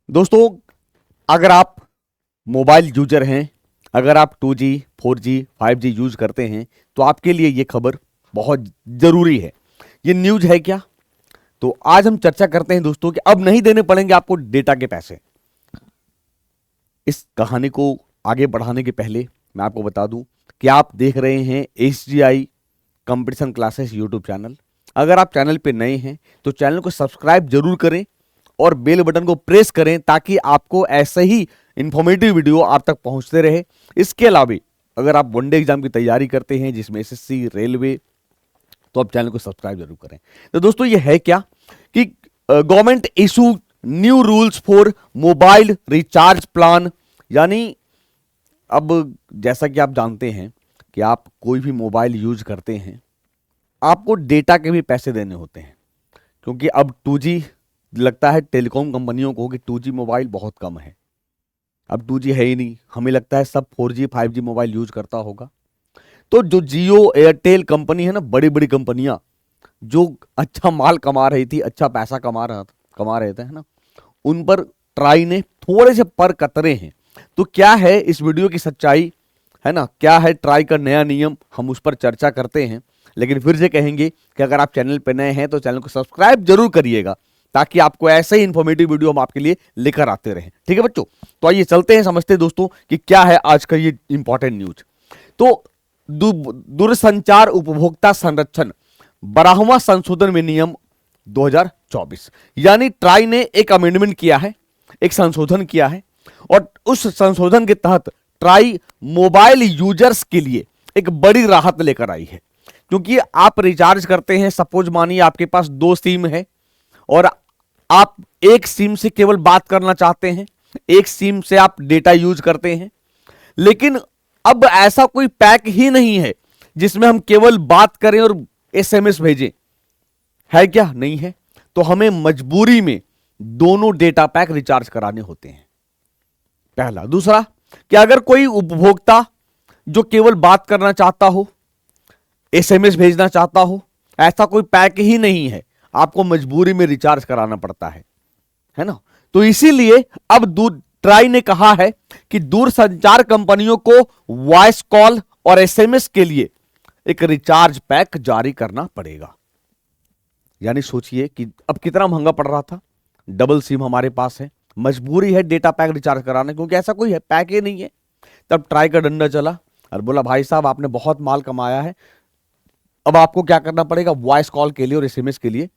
दोस्तों, अगर आप मोबाइल यूजर हैं, अगर आप 2G, 4G, 5G यूज करते हैं तो आपके लिए ये खबर बहुत ज़रूरी है। ये न्यूज़ है क्या? तो आज हम चर्चा करते हैं दोस्तों कि अब नहीं देने पड़ेंगे आपको डेटा के पैसे। इस कहानी को आगे बढ़ाने के पहले मैं आपको बता दूं कि आप देख रहे हैं SGI competition classes YouTube channel. अगर आप चैनल पे नए हैं तो चैनल को सब्सक्राइब जरूर करें और बेल बटन को प्रेस करें ताकि आपको ऐसे ही इंफॉर्मेटिव वीडियो आप तक पहुंचते रहे। इसके अलावा अगर आप वनडे एग्जाम की तैयारी करते हैं जिसमें SSC, रेलवे, तो आप चैनल को सब्सक्राइब जरूर करें। तो दोस्तों, ये है क्या कि government issue new rules for mobile recharge plan. यानी अब जैसा कि आप जानते हैं कि आप कोई भी मोबाइल यूज करते हैं, आपको डेटा के भी पैसे देने होते हैं, क्योंकि अब 2G लगता है टेलीकॉम कंपनियों को कि 2G मोबाइल बहुत कम है। अब 2G है ही नहीं, हमें लगता है सब 4G 5G मोबाइल यूज करता होगा। तो जो जियो, एयरटेल कंपनी है ना, बड़ी बड़ी कंपनियां जो अच्छा माल कमा रही थी, अच्छा पैसा कमा रहे थे, है ना, उन पर ट्राई ने थोड़े से पर कतरे हैं। तो क्या है इस वीडियो की सच्चाई, है ना, क्या है ट्राई का नया नियम, हम उस पर चर्चा करते हैं। लेकिन फिर से कहेंगे कि अगर आप चैनल पर नए हैं तो चैनल को सब्सक्राइब जरूर करिएगा ताकि आपको ऐसे ही इंफॉर्मेटिव वीडियो हम आपके लिए लेकर आते रहें। ठीक है बच्चों, तो आइए चलते हैं, समझते हैं दोस्तों कि क्या है आज का ये इंपॉर्टेंट न्यूज। तो दूरसंचार उपभोक्ता संरक्षण 12वां संशोधन विनियम 2024, यानी ट्राई ने एक अमेंडमेंट किया है, एक संशोधन किया है। और उस संशोधन के तहत ट्राई मोबाइल यूजर्स के लिए एक बड़ी राहत लेकर आई है। क्योंकि आप रिचार्ज करते हैं, सपोज मानिए आपके पास 2 सिम है और आप एक सिम से केवल बात करना चाहते हैं, एक सिम से आप डेटा यूज करते हैं, लेकिन अब ऐसा कोई पैक ही नहीं है जिसमें हम केवल बात करें और SMS भेजें। है क्या? नहीं है। तो हमें मजबूरी में दोनों डेटा पैक रिचार्ज कराने होते हैं, पहला। दूसरा कि अगर कोई उपभोक्ता जो केवल बात करना चाहता हो, SMS भेजना चाहता हो, ऐसा कोई पैक ही नहीं है, आपको मजबूरी में रिचार्ज कराना पड़ता है ना। तो इसीलिए अब ट्राई ने कहा है कि दूरसंचार कंपनियों को वॉइस कॉल और SMS के लिए एक रिचार्ज पैक जारी करना पड़ेगा। यानी सोचिए कि अब कितना महंगा पड़ रहा था, डबल सिम हमारे पास है, मजबूरी है डेटा पैक रिचार्ज कराना, क्योंकि ऐसा कोई है पैक ही नहीं है। तब ट्राई का डंडा चला और बोला भाई साहब आपने बहुत माल कमाया है, अब आपको क्या करना पड़ेगा, वॉइस कॉल के लिए और SMS के लिए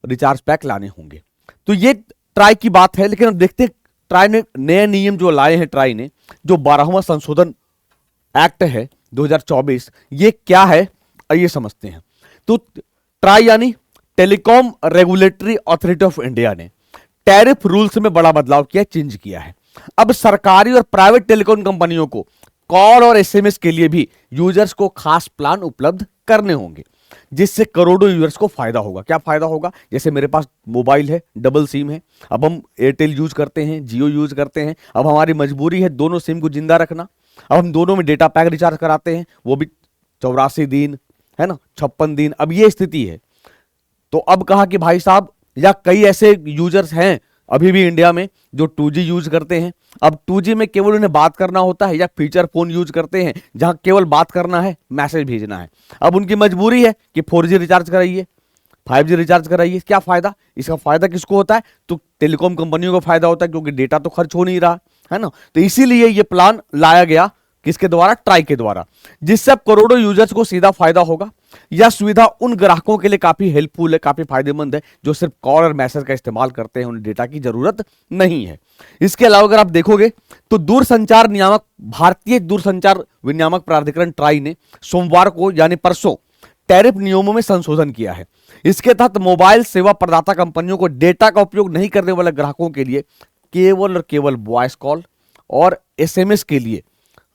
रिचार्ज पैक लाने होंगे। तो ये ट्राई की बात है। लेकिन अब देखते ट्राई ने नए नियम जो लाए हैं, ट्राई ने जो 12वां संशोधन एक्ट है 2024, ये क्या है आइए समझते हैं। तो ट्राई यानी telecom regulatory authority of India ने टैरिफ रूल्स में बड़ा बदलाव किया, चेंज किया है। अब सरकारी और प्राइवेट टेलीकॉम कंपनियों को कॉल और SMS के लिए भी यूजर्स को खास प्लान उपलब्ध करने होंगे, जिससे करोड़ों यूजर्स को फायदा होगा। क्या फायदा होगा? जैसे मेरे पास मोबाइल है, डबल सिम है, अब हम एयरटेल यूज करते हैं, जियो यूज करते हैं, अब हमारी मजबूरी है दोनों सिम को जिंदा रखना। अब हम दोनों में डेटा पैक रिचार्ज कराते हैं, वो भी 84 दिन, है ना, 56 दिन। अब ये स्थिति है। तो अब कहा कि भाई साहब, या कई ऐसे यूजर्स हैं अभी भी इंडिया में जो 2G यूज करते हैं। अब 2G में केवल उन्हें बात करना होता है, या फीचर फोन यूज करते हैं जहां केवल बात करना है, मैसेज भेजना है। अब उनकी मजबूरी है कि 4G रिचार्ज कराइए, 5G रिचार्ज कराइए। क्या फायदा? इसका फायदा किसको होता है? तो टेलीकॉम कंपनियों को फायदा होता है, क्योंकि डेटा तो खर्च हो नहीं रहा है ना। तो इसीलिए यह प्लान लाया गया, किसके द्वारा? ट्राई के द्वारा, जिससे अब करोड़ों यूजर्स को सीधा फायदा होगा। यह सुविधा उन ग्राहकों के लिए काफी हेल्पफुल है, काफी फायदेमंद है जो सिर्फ कॉल और मैसेज का इस्तेमाल करते हैं, उन्हें डेटा की जरूरत नहीं है। इसके अलावा अगर आप देखोगे तो दूरसंचार नियामक, भारतीय दूरसंचार विनियामक प्राधिकरण ट्राई ने सोमवार को यानी परसों टैरिफ नियमों में संशोधन किया है। इसके तहत मोबाइल सेवा प्रदाता कंपनियों को डेटा का उपयोग नहीं करने वाले ग्राहकों के लिए केवल और केवल वॉइस कॉल और SMS के लिए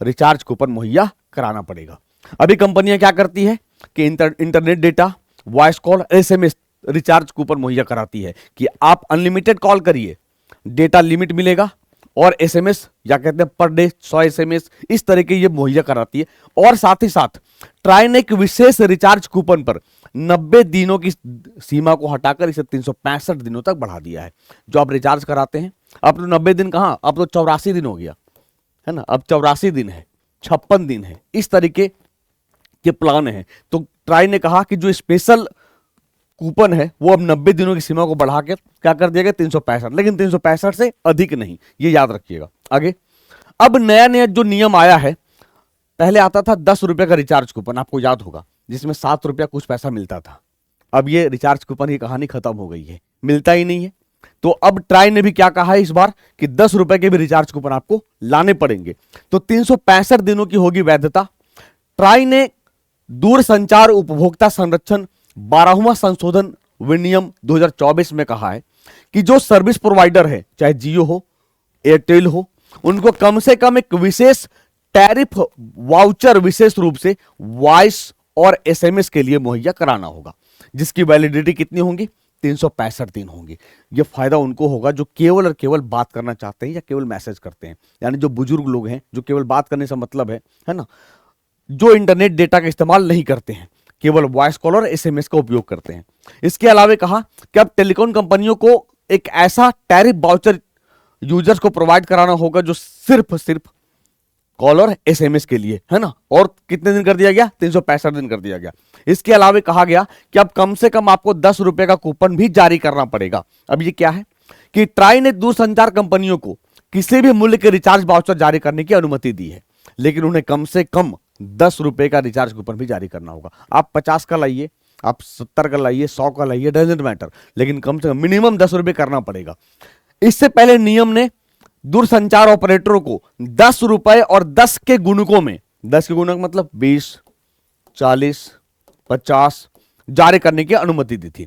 रिचार्ज कूपन मुहैया कराना पड़ेगा। अभी कंपनियां क्या करती है कि internet data, voice call, SMS recharge coupon मुहैया कराती है कि आप अनलिमिटेड कॉल करिए, डेटा लिमिट मिलेगा, और SMS या कहते हैं पर डे 100 SMS, इस तरह के ये मुहैया कराती है। और साथ ही साथ ट्राई ने एक विशेष रिचार्ज कूपन पर 90 दिनों की सीमा को हटाकर इसे 365 दिनों तक बढ़ा दिया है। जो आप रिचार्ज कराते हैं अब तो 90 दिन कहाँ, अब तो 84 दिन हो गया है ना, अब 84 दिन है, 56 दिन है, इस तरीके के प्लान है। तो ट्राई ने कहा कि जो स्पेशल कूपन है वो अब 90 दिनों की सीमा को बढ़ा के क्या कर दिया गया 365, लेकिन 365 से अधिक नहीं, ये याद रखिएगा। आगे अब नया नया जो नियम आया है, पहले आता था 10 रुपए का रिचार्ज कूपन, आपको याद होगा, जिसमें 7 रुपया कुछ पैसा मिलता था। अब ये रिचार्ज कूपन की कहानी खत्म हो गई है, मिलता ही नहीं है। तो अब ट्राई ने भी क्या कहा है इस बार कि 10 रुपए के भी रिचार्ज कूपन आपको लाने पड़ेंगे। तो 365 दिनों की होगी वैधता। ट्राई ने दूरसंचार उपभोक्ता संरक्षण 12वां संशोधन विनियम 2024 में कहा है कि जो सर्विस प्रोवाइडर है, चाहे जियो हो, एयरटेल हो, उनको कम से कम एक विशेष टैरिफ वाउचर विशेष रूप से वॉइस और एसएमएस के लिए मुहैया कराना होगा, जिसकी वैलिडिटी कितनी होंगी, 365 दिन होंगी। यह फायदा उनको होगा जो केवल और केवल बात करना चाहते हैं या केवल मैसेज करते हैं, यानी जो बुजुर्ग लोग हैं, जो केवल बात करने से मतलब है ना, जो इंटरनेट डेटा का इस्तेमाल नहीं करते हैं, केवल वॉइस कॉल और एसएमएस का उपयोग करते हैं। इसके अलावा कहा कि अब टेलीकॉम कंपनियों को एक ऐसा टैरिफ वाउचर यूजर्स को प्रोवाइड कराना होगा जो सिर्फ कॉल और एसएमएस के लिए है ना, और कितने दिन कर दिया गया, 365 दिन कर दिया गया। इसके अलावा कहा गया कि अब कम से कम आपको 10 रुपए का कूपन भी जारी करना पड़ेगा। अब ये क्या है कि ट्राई ने दूरसंचार कंपनियों को किसी भी मूल्य के रिचार्ज वाउचर जारी करने की अनुमति दी है, लेकिन उन्हें कम से कम 10 रुपए का रिचार्ज कूपन भी जारी करना होगा। आप 50 का लाइए, आप 70 का लाइए, 100 का लाइए, डजंट मैटर, लेकिन कम से कम मिनिमम 10 रुपए करना पड़ेगा। इससे पहले नियम ने दूरसंचार ऑपरेटरों को 10 रुपए और 10 के गुणकों में, 10 के गुणक मतलब 20, 40, 50 जारी करने की अनुमति दी थी।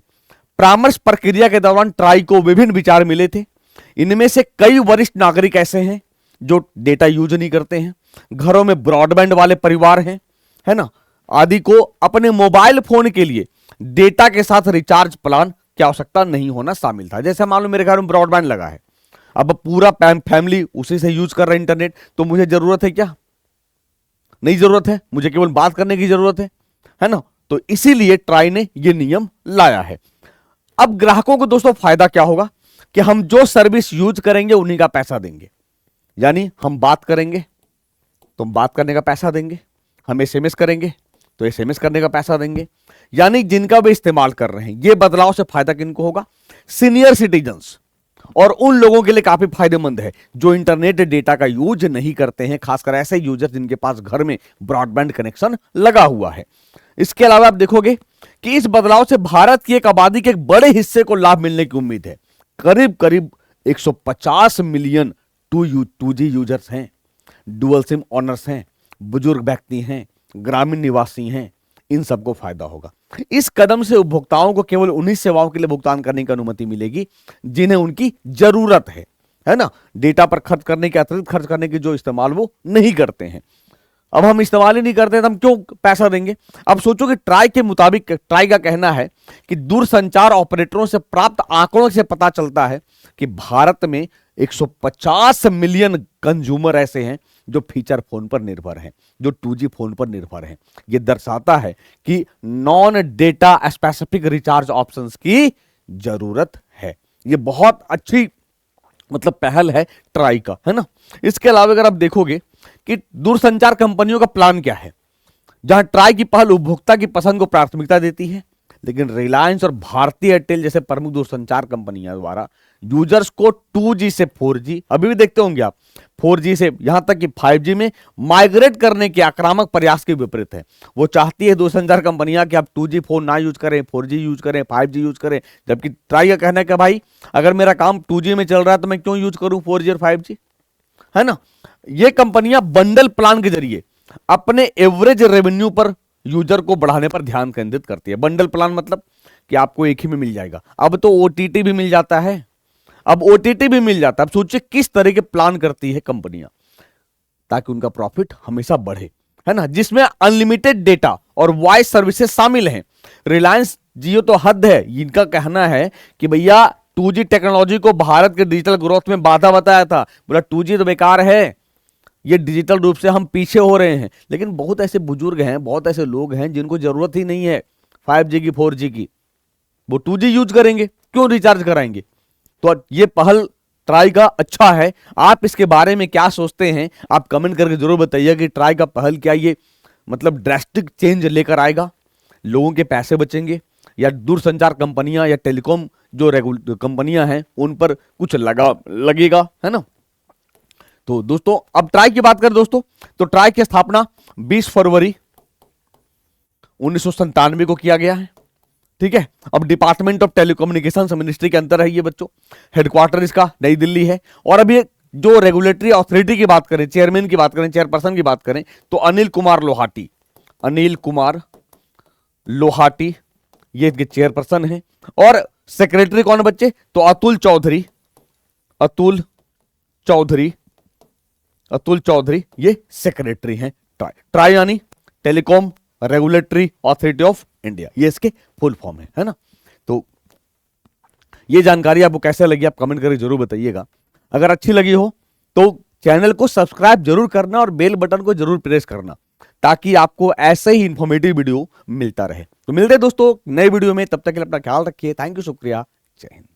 परामर्श प्रक्रिया के दौरान ट्राई को विभिन्न विचार मिले थे। इनमें से कई वरिष्ठ नागरिक ऐसे हैं जो डेटा यूज नहीं करते हैं, घरों में ब्रॉडबैंड वाले परिवार हैं, है ना, आदि को अपने मोबाइल फोन के लिए डेटा के साथ रिचार्ज प्लान की आवश्यकता नहीं होना शामिल था। जैसे मान लो मेरे घर में ब्रॉडबैंड लगा है, अब पूरा फैमिली उसी से यूज कर रहा है इंटरनेट, तो मुझे जरूरत है क्या, नहीं जरूरत है, मुझे केवल बात करने की जरूरत है ना। तो इसीलिए ट्राई ने यह नियम लाया है। अब ग्राहकों को दोस्तों फायदा क्या होगा कि हम जो सर्विस यूज करेंगे उन्हीं का पैसा देंगे, यानी हम बात करेंगे तो हम बात करने का पैसा देंगे, हम एसएमएस करेंगे तो एसएमएस करने का पैसा देंगे, यानी जिनका भी इस्तेमाल कर रहे हैं। ये बदलाव से फायदा किनको होगा, सीनियर सिटीजन्स और उन लोगों के लिए काफी फायदेमंद है जो इंटरनेट डेटा का यूज नहीं करते हैं, खासकर ऐसे यूजर जिनके पास घर में ब्रॉडबैंड कनेक्शन लगा हुआ है। इसके अलावा आप देखोगे कि इस बदलाव से भारत की एक आबादी के एक बड़े हिस्से को लाभ मिलने की उम्मीद है। करीब करीब 150 मिलियन 2G यूजर्स हैं, डुअल सिम ऑनर्स हैं, बुजुर्ग व्यक्ति हैं, ग्रामीण निवासी हैं, इन सबको फायदा होगा। इस कदम से उपभोक्ताओं को केवल उन्हीं सेवाओं के लिए भुगतान करने की अनुमति मिलेगी जिन्हें उनकी जरूरत है ना, डेटा पर खर्च करने के अतिरिक्त खर्च करने की जो इस्तेमाल वो नहीं करते हैं। अब हम इस्तेमाल ही नहीं करते तो हम क्यों पैसा देंगे। अब सोचो कि ट्राई के मुताबिक, ट्राई का कहना है कि दूरसंचार ऑपरेटरों से प्राप्त आंकड़ों से पता चलता है कि भारत में 150 मिलियन कंज्यूमर ऐसे हैं जो फीचर फोन पर निर्भर हैं, जो 2G फोन पर निर्भर हैं। यह दर्शाता है कि non data specific recharge options की जरूरत है। यह बहुत अच्छी मतलब पहल है ट्राई का, है ना। इसके अलावा अगर आप देखोगे कि दूरसंचार कंपनियों का प्लान क्या है, जहां ट्राई की पहल उपभोक्ता की पसंद को प्राथमिकता देती है, लेकिन रिलायंस और भारतीय एयरटेल जैसे प्रमुख दूरसंचार कंपनियां द्वारा यूजर्स को 2G से 4G, अभी भी देखते होंगे आप, 4G से यहां तक कि 5G में माइग्रेट करने के आक्रामक प्रयास के विपरीत है। वो चाहती है दूरसंचार कंपनियां कि आप 2G फोन ना यूज करें, 4G यूज करें, 5G यूज करें, जबकि ट्राई का कहना है कि भाई अगर मेरा काम 2G में चल रहा है तो मैं क्यों यूज करूं 4G और 5G, है ना। ये कंपनियां बंडल प्लान के जरिए अपने एवरेज रेवेन्यू पर यूजर को बढ़ाने पर ध्यान केंद्रित करती है। बंडल प्लान मतलब कि आपको एक ही में मिल जाएगा। अब तो OTT भी मिल जाता है, अब OTT भी मिल जाता है। अब सोचिए किस तरह के प्लान करती है कंपनियां ताकि उनका प्रॉफिट हमेशा बढ़े, है ना, जिसमें अनलिमिटेड डेटा और वॉइस सर्विसेज शामिल हैं। रिलायंस जियो तो हद है, इनका कहना है कि भैया 2G टेक्नोलॉजी को भारत के डिजिटल ग्रोथ में बाधा बताया था, बोला 2G तो बेकार है, ये डिजिटल रूप से हम पीछे हो रहे हैं। लेकिन बहुत ऐसे बुजुर्ग हैं, बहुत ऐसे लोग हैं जिनको जरूरत ही नहीं है 5G की 4G की, वो 2G यूज करेंगे, क्यों रिचार्ज कराएंगे। तो ये पहल ट्राई का अच्छा है। आप इसके बारे में क्या सोचते हैं, आप कमेंट करके जरूर बताइए कि ट्राई का पहल क्या ये मतलब ड्रेस्टिक चेंज लेकर आएगा, लोगों के पैसे बचेंगे, या दूरसंचार कंपनियां या टेलीकॉम जो कंपनियां हैं उन पर कुछ लगेगा, है ना। तो दोस्तों अब ट्राई की बात करें दोस्तों, तो ट्राई की स्थापना 20 फरवरी 1997 को किया गया है। ठीक है, अब डिपार्टमेंट ऑफ टेलीकम्युनिकेशन मिनिस्ट्री के अंदर है ये बच्चों। हेडक्वार्टर इसका नई दिल्ली है। और अब ये जो रेगुलेटरी अथॉरिटी की बात करें, चेयरमैन की बात करें, चेयरपर्सन की बात करें, तो अनिल कुमार लोहाटी ये चेयरपर्सन है। और सेक्रेटरी कौन बच्चे, तो अतुल चौधरी ये सेक्रेटरी हैं। ट्राई यानी telecom regulatory authority of India, ये इसके फुल फॉर्म है ना। तो ये जानकारी आपको कैसे लगी आप कमेंट करके जरूर बताइएगा। अगर अच्छी लगी हो तो चैनल को सब्सक्राइब जरूर करना और बेल बटन को जरूर प्रेस करना, ताकि आपको ऐसे ही इंफॉर्मेटिव वीडियो मिलता रहे। तो मिलते हैं दोस्तों नए वीडियो में, तब तक के लिए अपना ख्याल रखिए। थैंक यू, शुक्रिया, जय हिंद।